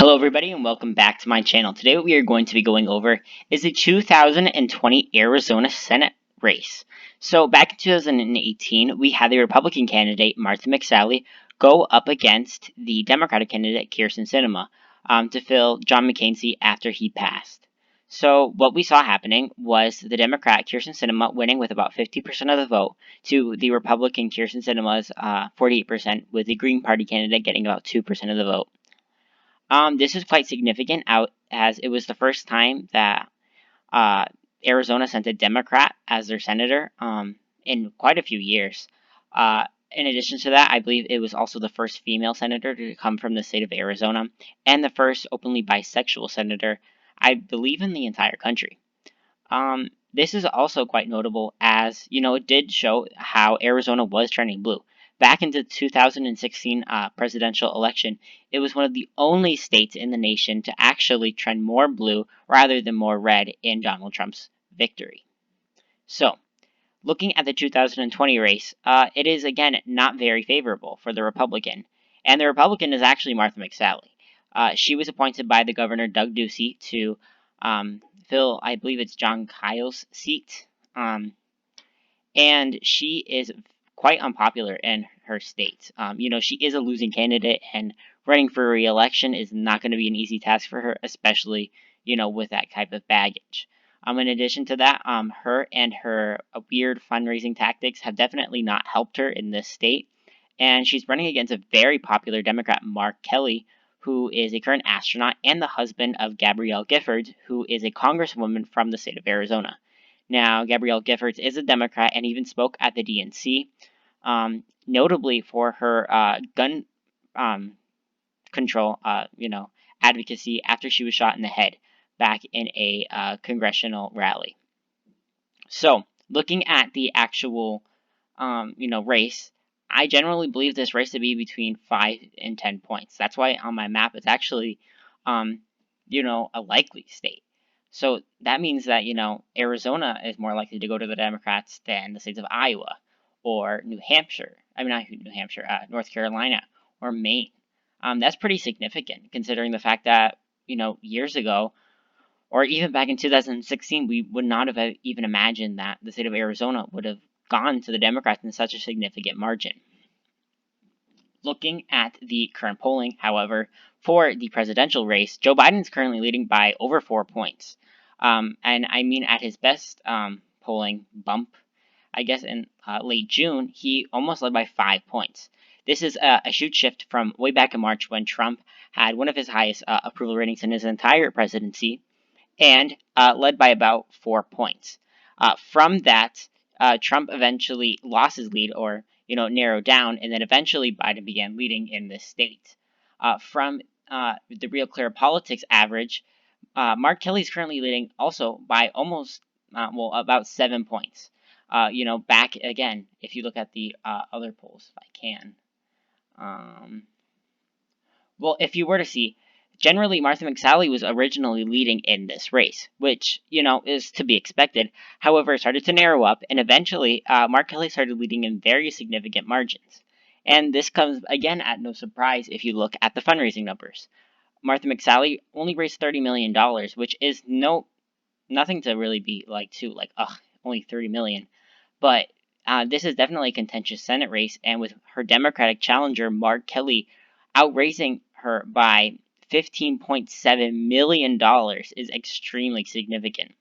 Hello everybody and welcome back to my channel. Today what we are going to be going over is the 2020 Arizona Senate race. So back in 2018, we had the Republican candidate Martha McSally go up against the Democratic candidate Kyrsten Sinema to fill John McCain's seat after he passed. So what we saw happening was the Democrat Kyrsten Sinema winning with about 50% of the vote to the Republican Kyrsten Sinema's 48%, with the Green Party candidate getting about 2% of the vote. This is quite significant as it was the first time that Arizona sent a Democrat as their senator in quite a few years. In addition to that, I believe it was also the first female senator to come from the state of Arizona and the first openly bisexual senator, I believe, in the entire country. This is also quite notable as, it did show how Arizona was turning blue. Back into the 2016 presidential election, it was one of the only states in the nation to actually trend more blue rather than more red in Donald Trump's victory. So, looking at the 2020 race, it is, again, not very favorable for the Republican. And the Republican is actually Martha McSally. She was appointed by the governor, Doug Ducey, to fill, I believe it's John Kyle's seat. And she is quite unpopular in her state. She is a losing candidate, and running for re-election is not going to be an easy task for her, especially, with that type of baggage. In addition to that, her and her weird fundraising tactics have definitely not helped her in this state. And she's running against a very popular Democrat, Mark Kelly, who is a current astronaut and the husband of Gabrielle Giffords, who is a congresswoman from the state of Arizona. Now, Gabrielle Giffords is a Democrat and even spoke at the DNC, notably for her gun control, advocacy after she was shot in the head back in a congressional rally. So, looking at the actual, race, I generally believe this race to be between 5 and 10 points. That's why on my map it's actually, a likely state. So that means that, Arizona is more likely to go to the Democrats than the states of Iowa or New Hampshire. Not New Hampshire, North Carolina or Maine. That's pretty significant considering the fact that, years ago, or even back in 2016, we would not have even imagined that the state of Arizona would have gone to the Democrats in such a significant margin. Looking at the current polling, however, for the presidential race, Joe Biden is currently leading by over 4 points. And at his best polling bump, I guess in late June, he almost led by 5 points. This is a huge shift from way back in March when Trump had one of his highest approval ratings in his entire presidency and led by about 4 points. From that, Trump eventually lost his lead, or narrowed down, and then eventually Biden began leading in this state. From the Real Clear Politics average, Mark Kelly is currently leading also by almost, about 7 points. Back again, if you look at the other polls, if I can. If you were to see, generally Martha McSally was originally leading in this race, which, is to be expected. However, it started to narrow up, and eventually Mark Kelly started leading in very significant margins. And this comes, again, at no surprise if you look at the fundraising numbers. Martha McSally only raised $30 million, which is nothing to really be only $30 million. But this is definitely a contentious Senate race, and with her Democratic challenger, Mark Kelly, outraising her by $15.7 million is extremely significant.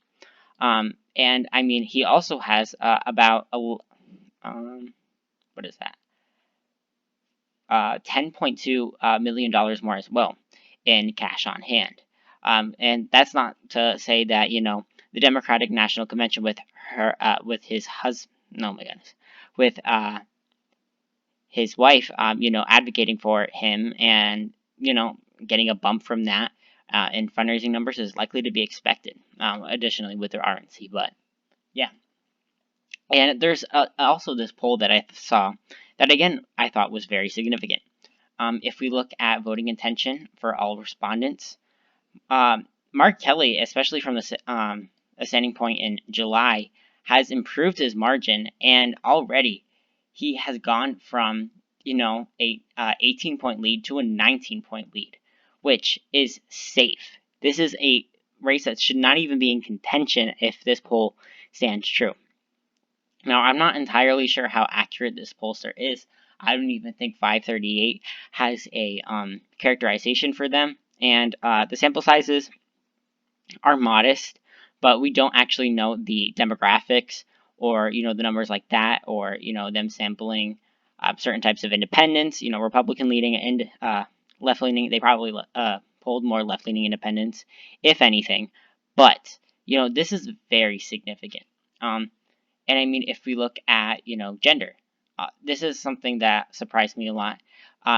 And he also has about $10.2 million more as well in cash on hand. And that's not to say that the Democratic National Convention with her with his husband, with his wife, advocating for him and getting a bump from that in fundraising numbers is likely to be expected. Additionally, with their RNC, but yeah. And there's also this poll that I saw that, again, I thought was very significant. If we look at voting intention for all respondents, Mark Kelly, especially from the standing point in July, has improved his margin, and already he has gone from a 18-point lead to a 19-point lead, which is safe. This is a race that should not even be in contention if this poll stands true. Now, I'm not entirely sure how accurate this pollster is. I don't even think 538 has a characterization for them, and the sample sizes are modest, but we don't actually know the demographics or the numbers like that, or them sampling certain types of independents. Republican leaning and left leaning. They probably polled more left leaning independents, if anything. But this is very significant. And I mean, if we look at gender, this is something that surprised me a lot.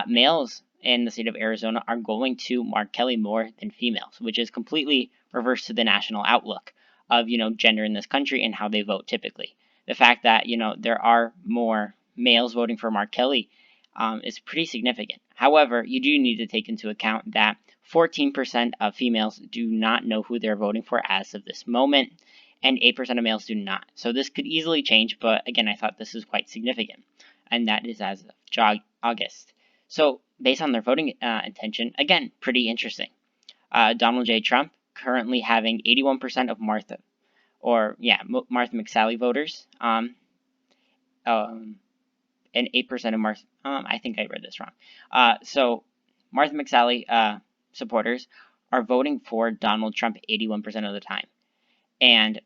Males in the state of Arizona are going to Mark Kelly more than females, which is completely reverse to the national outlook of gender in this country and how they vote typically. The fact that there are more males voting for Mark Kelly is pretty significant. However, you do need to take into account that 14% of females do not know who they're voting for as of this moment, and 8% of males do not. So this could easily change, but again, I thought this is quite significant, and that is as of August. So based on their voting intention, again, pretty interesting. Donald J. Trump currently having 81% of Martha McSally voters, and 8% of Martha. I think I read this wrong. So Martha McSally supporters are voting for Donald Trump 81% of the time, and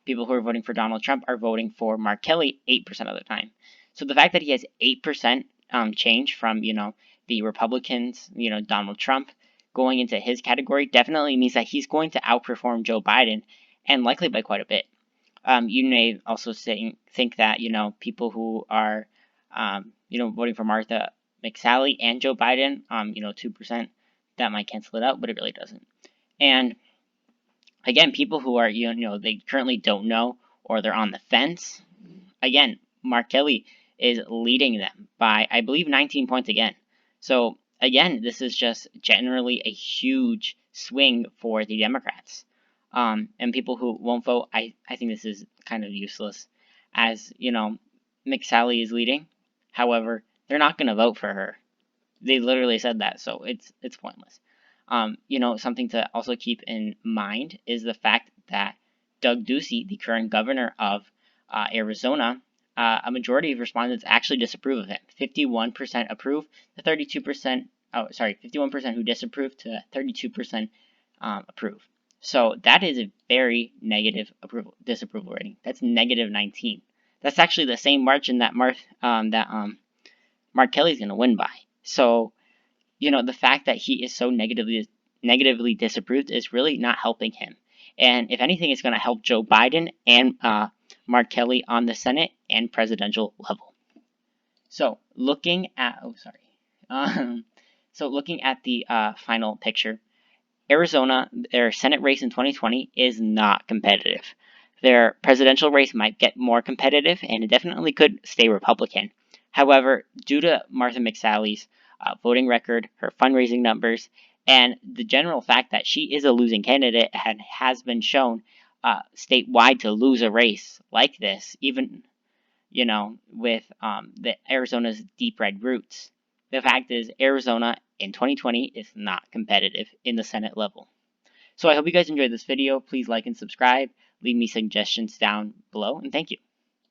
people who are voting for Donald Trump are voting for Mark Kelly 8% of the time. So the fact that he has 8% change from the Republicans, Donald Trump, going into his category definitely means that he's going to outperform Joe Biden, and likely by quite a bit. You may also think that people who are voting for Martha McSally and Joe Biden, 2%, that might cancel it out, but it really doesn't. And again, people who are they currently don't know or they're on the fence. Again, Mark Kelly is leading them by, I believe, 19 points again. So again, this is just generally a huge swing for the Democrats. And people who won't vote, I think this is kind of useless, as McSally is leading. However, they're not going to vote for her. They literally said that, so it's pointless. Something to also keep in mind is the fact that Doug Ducey, the current governor of Arizona, a majority of respondents actually disapprove of him. 51% approve to 32%. 51% who disapprove to 32% approve. So that is a very negative disapproval rating. That's negative 19. That's actually the same margin that Mark Kelly's going to win by. So the fact that he is so negatively disapproved is really not helping him. And if anything, it's going to help Joe Biden and Mark Kelly on the Senate and presidential level. So looking at the final picture, Arizona, their Senate race in 2020 is not competitive. Their presidential race might get more competitive, and it definitely could stay Republican. However, due to Martha McSally's voting record, her fundraising numbers, and the general fact that she is a losing candidate and has been shown statewide to lose a race like this, even with the Arizona's deep red roots. The fact is, Arizona in 2020 is not competitive in the Senate level. So I hope you guys enjoyed this video. Please like and subscribe. Leave me suggestions down below, and thank you.